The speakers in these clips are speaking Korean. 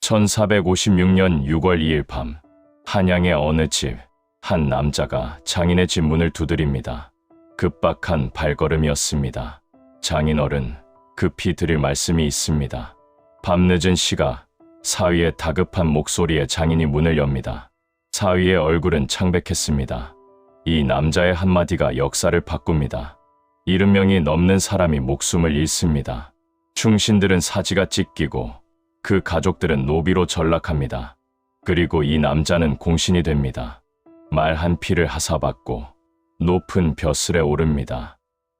1456년 6월 2일 밤, 한양의 어느 집, 한 남자가 장인의 집 문을 두드립니다. 급박한 발걸음이었습니다. 장인어른, 급히 드릴 말씀이 있습니다. 밤늦은 시각, 사위의 다급한 목소리에 장인이 문을 엽니다. 사위의 얼굴은 창백했습니다. 이 남자의 한마디가 역사를 바꿉니다. 70명이 넘는 사람이 목숨을 잃습니다. 충신들은 사지가 찢기고 그 가족들은 노비로 전락합니다. 그리고 이 남자는 공신이 됩니다. 말 한 피를 하사받고 높은 벼슬에 오릅니다.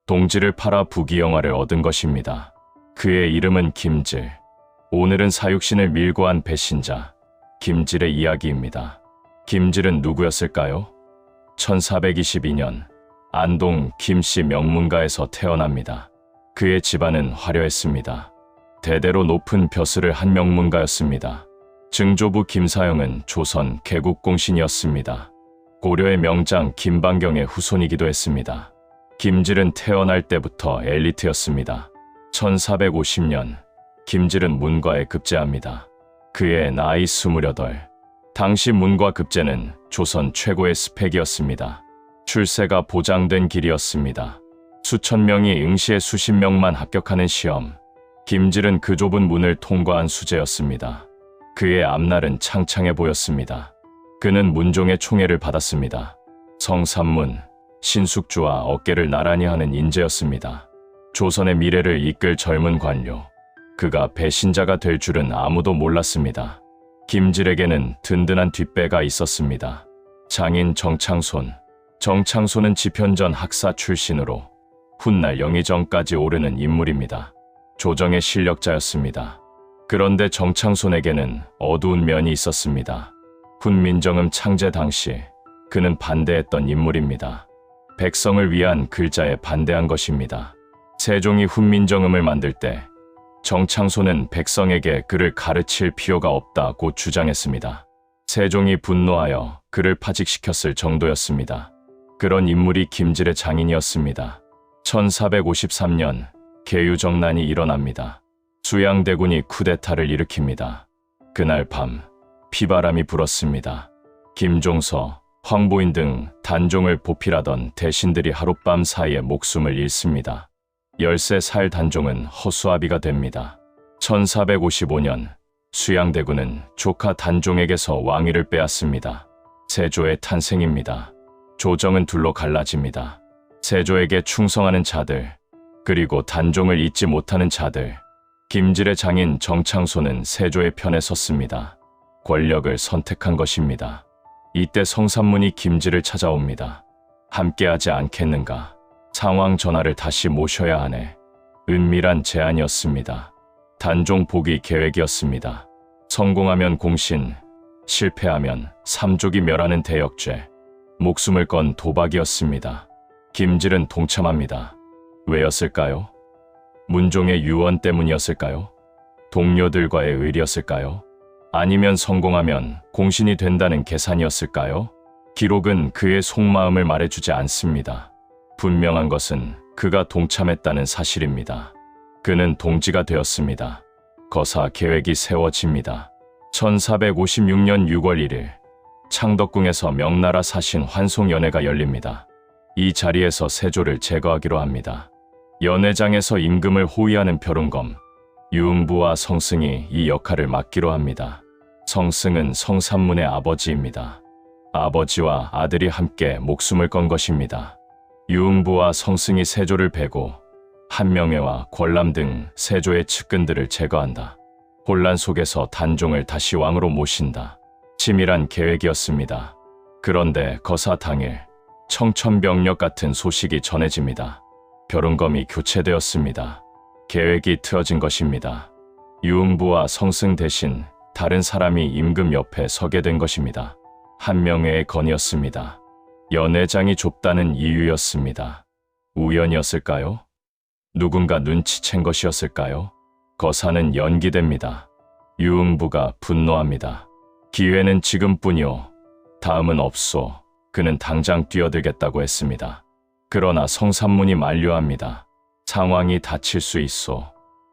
동지를 팔아 부귀영화를 얻은 것입니다. 그의 이름은 김질. 오늘은 사육신을 밀고 한 배신자 김질의 이야기입니다. 김질은 누구였을까요? 1422년 안동 김씨 명문가에서 태어납니다. 그의 집안은 화려했습니다. 대대로 높은 벼슬을 한 명문가였습니다. 증조부 김사영은 조선 개국공신이었습니다. 고려의 명장 김방경의 후손이기도 했습니다. 김질은 태어날 때부터 엘리트였습니다. 1450년 김질은 문과에 급제합니다. 그의 나이 28. 당시 문과 급제는 조선 최고의 스펙이었습니다. 출세가 보장된 길이었습니다. 수천 명이 응시에 수십 명만 합격하는 시험. 김질은 그 좁은 문을 통과한 수재였습니다. 그의 앞날은 창창해 보였습니다. 그는 문종의 총애를 받았습니다. 성삼문, 신숙주와 어깨를 나란히 하는 인재였습니다. 조선의 미래를 이끌 젊은 관료. 그가 배신자가 될 줄은 아무도 몰랐습니다. 김질에게는 든든한 뒷배가 있었습니다. 장인 정창손. 정창손은 지편전 학사 출신으로 훗날 영의정까지 오르는 인물입니다. 조정의 실력자였습니다. 그런데 정창손에게는 어두운 면이 있었습니다. 훈민정음 창제 당시 그는 반대했던 인물입니다. 백성을 위한 글자에 반대한 것입니다. 세종이 훈민정음을 만들 때 정창손은 백성에게 그를 가르칠 필요가 없다고 주장했습니다. 세종이 분노하여 그를 파직시켰을 정도였습니다. 그런 인물이 김질의 장인이었습니다. 1453년 계유정난이 일어납니다. 수양대군이 쿠데타를 일으킵니다. 그날 밤 피바람이 불었습니다. 김종서, 황보인 등 단종을 보필하던 대신들이 하룻밤 사이에 목숨을 잃습니다. 13살 단종은 허수아비가 됩니다. 1455년 수양대군은 조카 단종에게서 왕위를 빼앗습니다. 세조의 탄생입니다. 조정은 둘로 갈라집니다. 세조에게 충성하는 자들, 그리고 단종을 잊지 못하는 자들. 김질의 장인 정창손은 세조의 편에 섰습니다. 권력을 선택한 것입니다. 이때 성삼문이 김질을 찾아옵니다. 함께하지 않겠는가? 상황 전하를 다시 모셔야 하네. 은밀한 제안이었습니다. 단종 복위 계획이었습니다. 성공하면 공신, 실패하면 삼족이 멸하는 대역죄, 목숨을 건 도박이었습니다. 김질은 동참합니다. 왜였을까요? 문종의 유언 때문이었을까요? 동료들과의 의리였을까요? 아니면 성공하면 공신이 된다는 계산이었을까요? 기록은 그의 속마음을 말해주지 않습니다. 분명한 것은 그가 동참했다는 사실입니다. 그는 동지가 되었습니다. 거사 계획이 세워집니다. 1456년 6월 1일 창덕궁에서 명나라 사신 환송연회가 열립니다. 이 자리에서 세조를 제거하기로 합니다. 연회장에서 임금을 호위하는 벼룬검, 유흥부와 성승이 이 역할을 맡기로 합니다. 성승은 성삼문의 아버지입니다. 아버지와 아들이 함께 목숨을 건 것입니다. 유흥부와 성승이 세조를 베고 한명회와 권람 등 세조의 측근들을 제거한다. 혼란 속에서 단종을 다시 왕으로 모신다. 치밀한 계획이었습니다. 그런데 거사 당일 청천벽력 같은 소식이 전해집니다. 벼룬검이 교체되었습니다. 계획이 틀어진 것입니다. 유흥부와 성승 대신 다른 사람이 임금 옆에 서게 된 것입니다. 한명회의 건이었습니다. 연회장이 좁다는 이유였습니다. 우연이었을까요? 누군가 눈치챈 것이었을까요? 거사는 연기됩니다. 유흥부가 분노합니다. 기회는 지금뿐이오. 다음은 없소. 그는 당장 뛰어들겠다고 했습니다. 그러나 성삼문이 만류합니다. 상황이 닥칠 수 있소.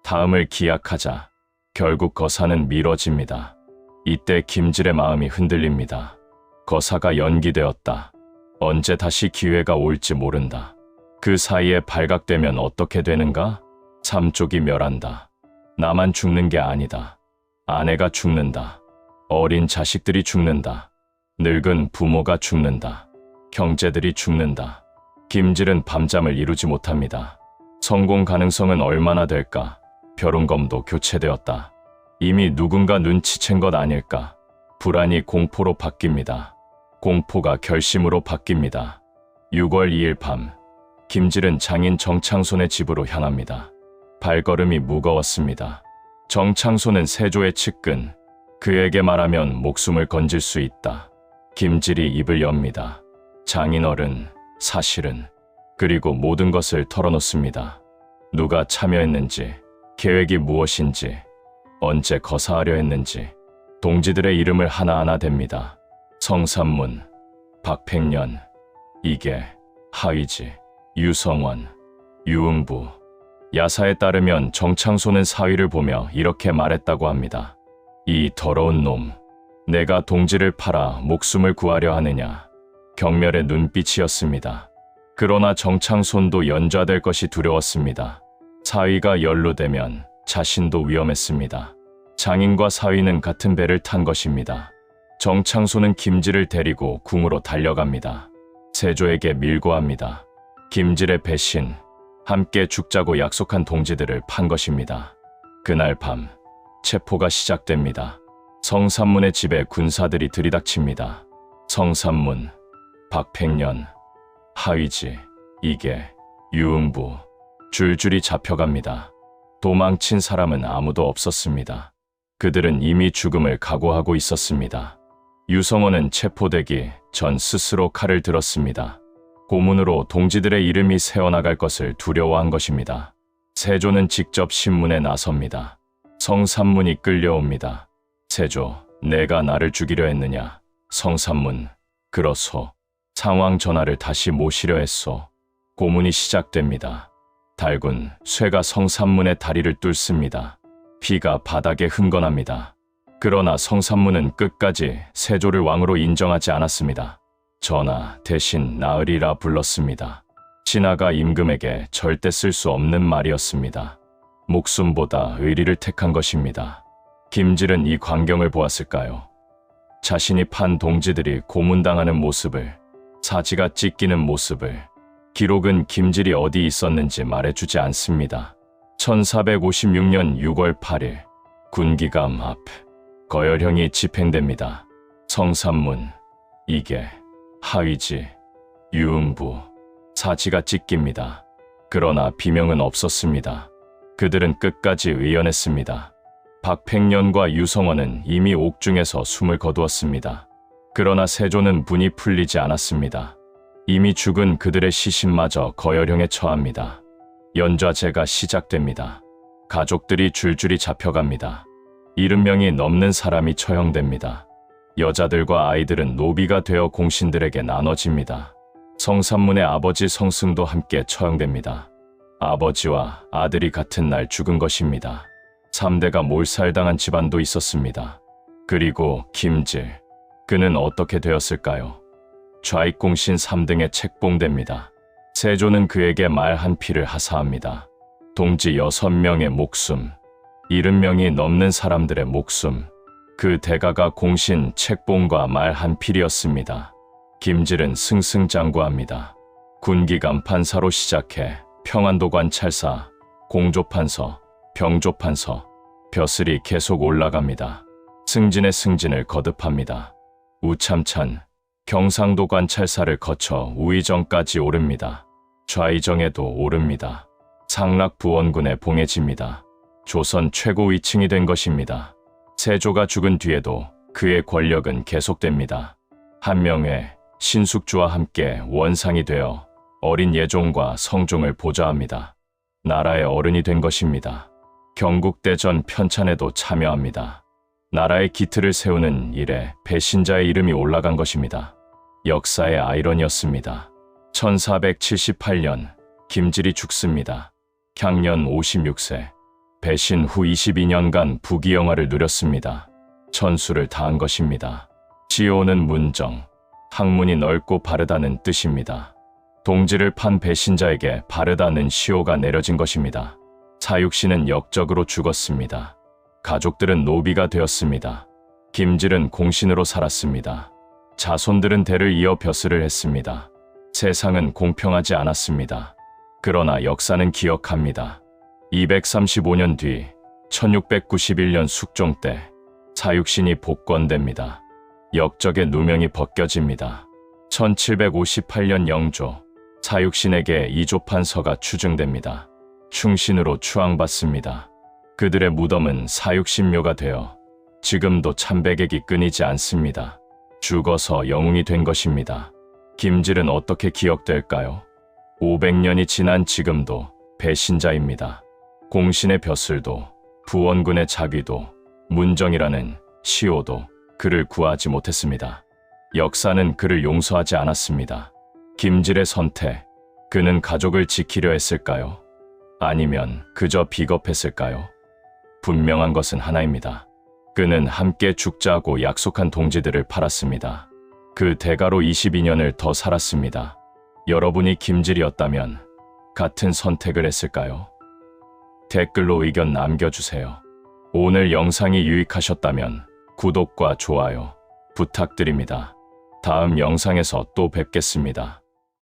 다음을 기약하자. 결국 거사는 미뤄집니다. 이때 김질의 마음이 흔들립니다. 거사가 연기되었다. 언제 다시 기회가 올지 모른다. 그 사이에 발각되면 어떻게 되는가? 삼족이 멸한다. 나만 죽는 게 아니다. 아내가 죽는다. 어린 자식들이 죽는다. 늙은 부모가 죽는다. 형제들이 죽는다. 김질은 밤잠을 이루지 못합니다. 성공 가능성은 얼마나 될까? 벼룩검도 교체되었다. 이미 누군가 눈치챈 것 아닐까? 불안이 공포로 바뀝니다. 공포가 결심으로 바뀝니다. 6월 2일 밤, 김질은 장인 정창손의 집으로 향합니다. 발걸음이 무거웠습니다. 정창손은 세조의 측근, 그에게 말하면 목숨을 건질 수 있다. 김질이 입을 엽니다. 장인어른, 사실은, 그리고 모든 것을 털어놓습니다. 누가 참여했는지, 계획이 무엇인지, 언제 거사하려 했는지, 동지들의 이름을 하나하나 댑니다. 성삼문, 박팽년, 이계, 하의지, 유성원, 유응부. 야사에 따르면 정창손은 사위를 보며 이렇게 말했다고 합니다. 이 더러운 놈, 내가 동지를 팔아 목숨을 구하려 하느냐. 경멸의 눈빛이었습니다. 그러나 정창손도 연좌될 것이 두려웠습니다. 사위가 연루되면 자신도 위험했습니다. 장인과 사위는 같은 배를 탄 것입니다. 정창손은 김질을 데리고 궁으로 달려갑니다. 세조에게 밀고합니다. 김질의 배신, 함께 죽자고 약속한 동지들을 판 것입니다. 그날 밤, 체포가 시작됩니다. 성삼문의 집에 군사들이 들이닥칩니다. 성삼문, 박팽년, 하의지, 이계, 유응부, 줄줄이 잡혀갑니다. 도망친 사람은 아무도 없었습니다. 그들은 이미 죽음을 각오하고 있었습니다. 유성원은 체포되기 전 스스로 칼을 들었습니다. 고문으로 동지들의 이름이 새어나갈 것을 두려워한 것입니다. 세조는 직접 신문에 나섭니다. 성삼문이 끌려옵니다. 세조, 내가 나를 죽이려 했느냐? 성삼문, 그렇소. 상황 전하를 다시 모시려 했소. 고문이 시작됩니다. 달군, 쇠가 성삼문의 다리를 뚫습니다. 피가 바닥에 흥건합니다. 그러나 성삼문은 끝까지 세조를 왕으로 인정하지 않았습니다. 전하, 대신 나으리라 불렀습니다. 신하가 임금에게 절대 쓸 수 없는 말이었습니다. 목숨보다 의리를 택한 것입니다. 김질은 이 광경을 보았을까요? 자신이 판 동지들이 고문당하는 모습을, 사지가 찢기는 모습을. 기록은 김질이 어디 있었는지 말해주지 않습니다. 1456년 6월 8일 군기감 앞 거열형이 집행됩니다. 성삼문, 이계, 하의지, 유응부, 사지가 찢깁니다. 그러나 비명은 없었습니다. 그들은 끝까지 의연했습니다. 박팽년과 유성원은 이미 옥중에서 숨을 거두었습니다. 그러나 세조는 분이 풀리지 않았습니다. 이미 죽은 그들의 시신마저 거열형에 처합니다. 연좌제가 시작됩니다. 가족들이 줄줄이 잡혀갑니다. 70명이 넘는 사람이 처형됩니다. 여자들과 아이들은 노비가 되어 공신들에게 나눠집니다. 성삼문의 아버지 성승도 함께 처형됩니다. 아버지와 아들이 같은 날 죽은 것입니다. 3대가 몰살당한 집안도 있었습니다. 그리고 김질, 그는 어떻게 되었을까요? 좌익공신 3등에 책봉됩니다. 세조는 그에게 말 한 피를 하사합니다. 동지 6명의 목숨, 70명이 넘는 사람들의 목숨, 그 대가가 공신 책봉과 말 한 필이었습니다. 김질은 승승장구합니다. 군기감 판사로 시작해 평안도 관찰사, 공조판서, 병조판서, 벼슬이 계속 올라갑니다. 승진의 승진을 거듭합니다. 우참찬, 경상도 관찰사를 거쳐 우의정까지 오릅니다. 좌의정에도 오릅니다. 상락부원군에 봉해집니다. 조선 최고 위층이 된 것입니다. 세조가 죽은 뒤에도 그의 권력은 계속됩니다. 한명회, 신숙주와 함께 원상이 되어 어린 예종과 성종을 보좌합니다. 나라의 어른이 된 것입니다. 경국대전 편찬에도 참여합니다. 나라의 기틀을 세우는 일에 배신자의 이름이 올라간 것입니다. 역사의 아이러니였습니다. 1478년 김질이 죽습니다. 향년 56세. 배신 후 22년간 부귀영화를 누렸습니다. 천수를 다한 것입니다. 시오는 문정, 학문이 넓고 바르다는 뜻입니다. 동지를 판 배신자에게 바르다는 시오가 내려진 것입니다. 사육신은 역적으로 죽었습니다. 가족들은 노비가 되었습니다. 김질은 공신으로 살았습니다. 자손들은 대를 이어 벼슬을 했습니다. 세상은 공평하지 않았습니다. 그러나 역사는 기억합니다. 235년 뒤 1691년 숙종 때 사육신이 복권됩니다. 역적의 누명이 벗겨집니다. 1758년 영조, 사육신에게 이조판 서가 추증됩니다. 충신으로 추앙받습니다. 그들의 무덤은 사육신묘가 되어 지금도 참배객이 끊이지 않습니다. 죽어서 영웅이 된 것입니다. 김질은 어떻게 기억될까요? 500년이 지난 지금도 배신자입니다. 공신의 벼슬도, 부원군의 자귀도, 문정이라는 시오도 그를 구하지 못했습니다. 역사는 그를 용서하지 않았습니다. 김질의 선택, 그는 가족을 지키려 했을까요? 아니면 그저 비겁했을까요? 분명한 것은 하나입니다. 그는 함께 죽자고 약속한 동지들을 팔았습니다. 그 대가로 22년을 더 살았습니다. 여러분이 김질이었다면 같은 선택을 했을까요? 댓글로 의견 남겨주세요. 오늘 영상이 유익하셨다면 구독과 좋아요 부탁드립니다. 다음 영상에서 또 뵙겠습니다.